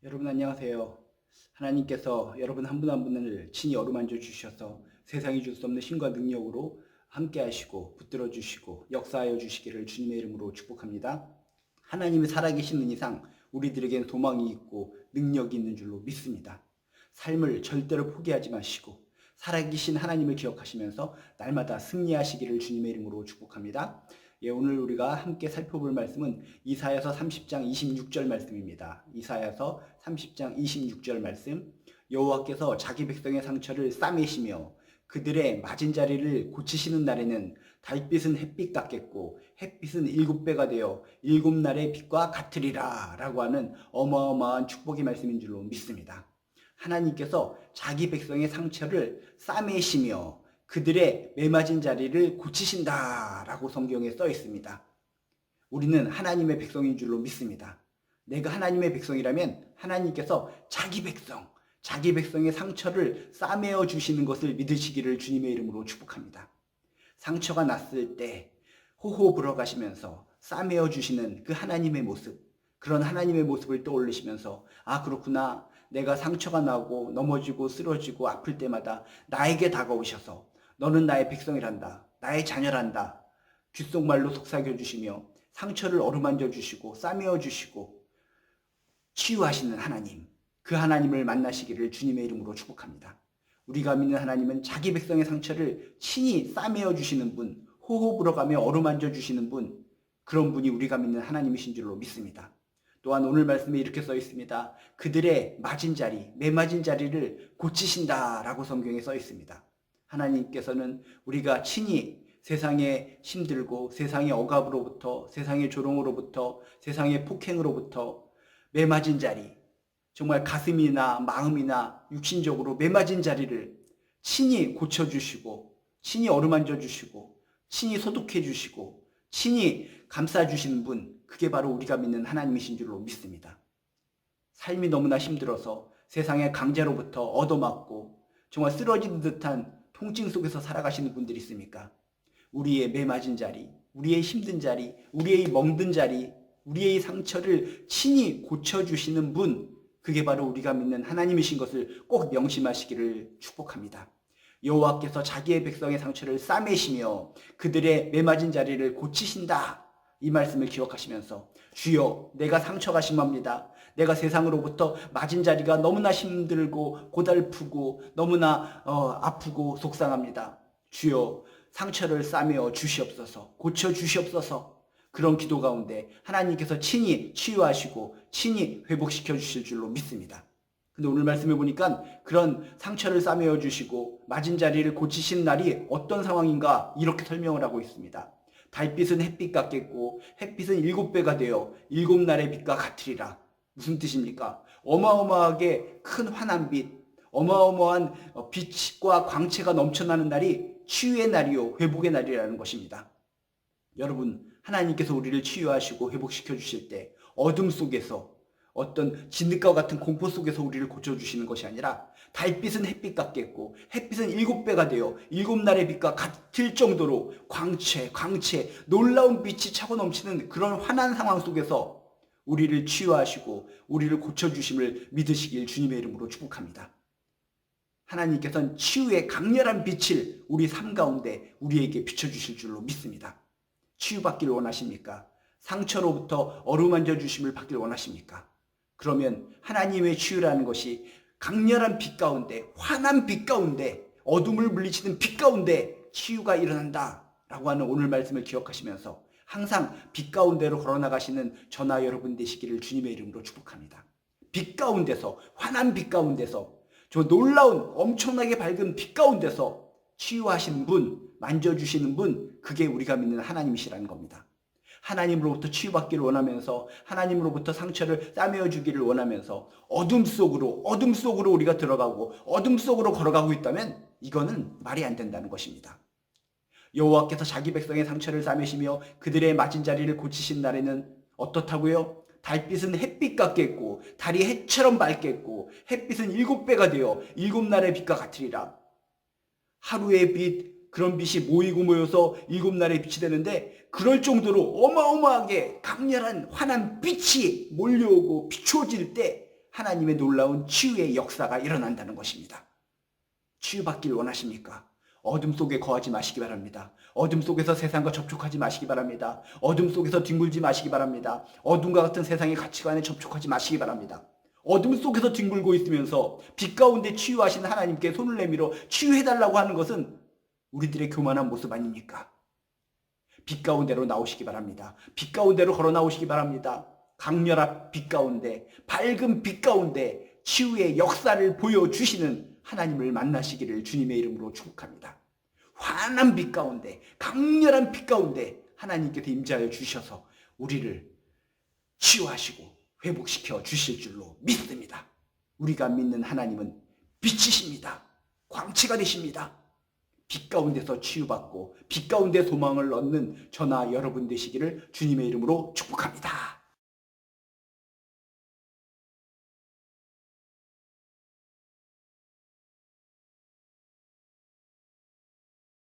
여러분 안녕하세요. 하나님께서 여러분 한 분 한 분을 친히 어루만져 주셔서 세상이 줄 수 없는 힘과 능력으로 함께 하시고 붙들어 주시고 역사하여 주시기를 주님의 이름으로 축복합니다. 하나님이 살아계시는 이상 우리들에겐 소망이 있고 능력이 있는 줄로 믿습니다. 삶을 절대로 포기하지 마시고 살아계신 하나님을 기억하시면서 날마다 승리하시기를 주님의 이름으로 축복합니다. 오늘 우리가 함께 살펴볼 말씀은 이사야서 30장 26절 말씀입니다. 이사야서 30장 26절 말씀. 여호와께서 자기 백성의 상처를 싸매시며 그들의 맞은 자리를 고치시는 날에는 달빛은 햇빛 같겠고 햇빛은 7배가 되어 7날의 빛과 같으리라 라고 하는 어마어마한 축복의 말씀인 줄로 믿습니다. 하나님께서 자기 백성의 상처를 싸매시며 그들의 매맞은 자리를 고치신다 라고 성경에 써 있습니다. 우리는 하나님의 백성인 줄로 믿습니다. 내가 하나님의 백성이라면 하나님께서 자기 백성의 상처를 싸매어 주시는 것을 믿으시기를 주님의 이름으로 축복합니다. 상처가 났을 때 호호 불어가시면서 싸매어 주시는 그 하나님의 모습, 그런 하나님의 모습을 떠올리시면서 아 그렇구나, 내가 상처가 나고 넘어지고 쓰러지고 아플 때마다 나에게 다가오셔서 너는 나의 백성이란다, 나의 자녀란다, 귓속말로 속삭여 주시며 상처를 어루만져 주시고 싸매어 주시고 치유하시는 하나님, 그 하나님을 만나시기를 주님의 이름으로 축복합니다. 우리가 믿는 하나님은 자기 백성의 상처를 친히 싸매어 주시는 분, 호호 불어가며 어루만져 주시는 분, 그런 분이 우리가 믿는 하나님이신 줄로 믿습니다. 또한 오늘 말씀에 이렇게 써 있습니다. 그들의 맞은 자리, 매맞은 자리를 고치신다 라고 성경에 써 있습니다. 하나님께서는 우리가 친히 세상에 힘들고 세상의 억압으로부터, 세상의 조롱으로부터, 세상의 폭행으로부터 매맞은 자리, 정말 가슴이나 마음이나 육신적으로 매맞은 자리를 친히 고쳐주시고 친히 어루만져 주시고 친히 소독해 주시고 친히 감싸주시는 분, 그게 바로 우리가 믿는 하나님이신 줄로 믿습니다. 삶이 너무나 힘들어서 세상의 강제로부터 얻어맞고 정말 쓰러지는 듯한 통증 속에서 살아가시는 분들이 있습니까? 우리의 매맞은 자리, 우리의 힘든 자리, 우리의 멍든 자리, 우리의 상처를 친히 고쳐주시는 분, 그게 바로 우리가 믿는 하나님이신 것을 꼭 명심하시기를 축복합니다. 여호와께서 자기의 백성의 상처를 싸매시며 그들의 매맞은 자리를 고치신다, 이 말씀을 기억하시면서 주여, 내가 상처가 심합니다. 내가 세상으로부터 맞은 자리가 너무나 힘들고 고달프고 너무나 아프고 속상합니다. 주여, 상처를 싸매어 주시옵소서, 고쳐 주시옵소서. 그런 기도 가운데 하나님께서 친히 치유하시고 친히 회복시켜 주실 줄로 믿습니다. 근데 오늘 말씀해 보니까 그런 상처를 싸매어 주시고 맞은 자리를 고치신 날이 어떤 상황인가 이렇게 설명을 하고 있습니다. 달빛은 햇빛 같겠고 햇빛은 7배가 되어 7날의 빛과 같으리라. 무슨 뜻입니까? 어마어마하게 큰 환한 빛, 어마어마한 빛과 광채가 넘쳐나는 날이 치유의 날이요 회복의 날이라는 것입니다. 여러분, 하나님께서 우리를 치유하시고 회복시켜 주실 때 어둠 속에서 어떤 진흙과 같은 공포 속에서 우리를 고쳐주시는 것이 아니라 달빛은 햇빛 같겠고 햇빛은 7배가 되어 7날의 빛과 같을 정도로 광채 놀라운 빛이 차고 넘치는 그런 환한 상황 속에서 우리를 치유하시고 우리를 고쳐주심을 믿으시길 주님의 이름으로 축복합니다. 하나님께서는 치유의 강렬한 빛을 우리 삶 가운데 우리에게 비춰주실 줄로 믿습니다. 치유받기를 원하십니까? 상처로부터 어루만져 주심을 받기를 원하십니까? 그러면 하나님의 치유라는 것이 강렬한 빛 가운데, 환한 빛 가운데, 어둠을 물리치는 빛 가운데 치유가 일어난다라고 하는 오늘 말씀을 기억하시면서 항상 빛 가운데로 걸어나가시는 저나 여러분 되시기를 주님의 이름으로 축복합니다. 빛 가운데서, 환한 빛 가운데서, 저 놀라운 엄청나게 밝은 빛 가운데서 치유하시는 분, 만져주시는 분, 그게 우리가 믿는 하나님이시라는 겁니다. 하나님으로부터 치유받기를 원하면서 하나님으로부터 상처를 싸매어 주기를 원하면서 어둠 속으로 우리가 들어가고 어둠 속으로 걸어가고 있다면 이거는 말이 안 된다는 것입니다. 여호와께서 자기 백성의 상처를 싸매시며 그들의 맞은 자리를 고치신 날에는 어떻다고요? 달빛은 햇빛 같겠고 달이 해처럼 밝겠고 햇빛은 7배가 되어 7날의 빛과 같으리라. 하루의 빛, 그런 빛이 모이고 모여서 7날의 빛이 되는데 그럴 정도로 어마어마하게 강렬한 환한 빛이 몰려오고 비추어질 때 하나님의 놀라운 치유의 역사가 일어난다는 것입니다. 치유받길 원하십니까? 어둠 속에 거하지 마시기 바랍니다. 어둠 속에서 세상과 접촉하지 마시기 바랍니다. 어둠 속에서 뒹굴지 마시기 바랍니다. 어둠과 같은 세상의 가치관에 접촉하지 마시기 바랍니다. 어둠 속에서 뒹굴고 있으면서 빛 가운데 치유하시는 하나님께 손을 내밀어 치유해달라고 하는 것은 우리들의 교만한 모습 아닙니까? 빛 가운데로 나오시기 바랍니다. 빛 가운데로 걸어 나오시기 바랍니다. 강렬한 빛 가운데, 밝은 빛 가운데 치유의 역사를 보여주시는 하나님을 만나시기를 주님의 이름으로 축복합니다. 환한 빛 가운데, 강렬한 빛 가운데 하나님께서 임재하여 주셔서 우리를 치유하시고 회복시켜 주실 줄로 믿습니다. 우리가 믿는 하나님은 빛이십니다. 광채가 되십니다. 빛 가운데서 치유받고 빛 가운데 소망을 얻는 저나 여러분 되시기를 주님의 이름으로 축복합니다.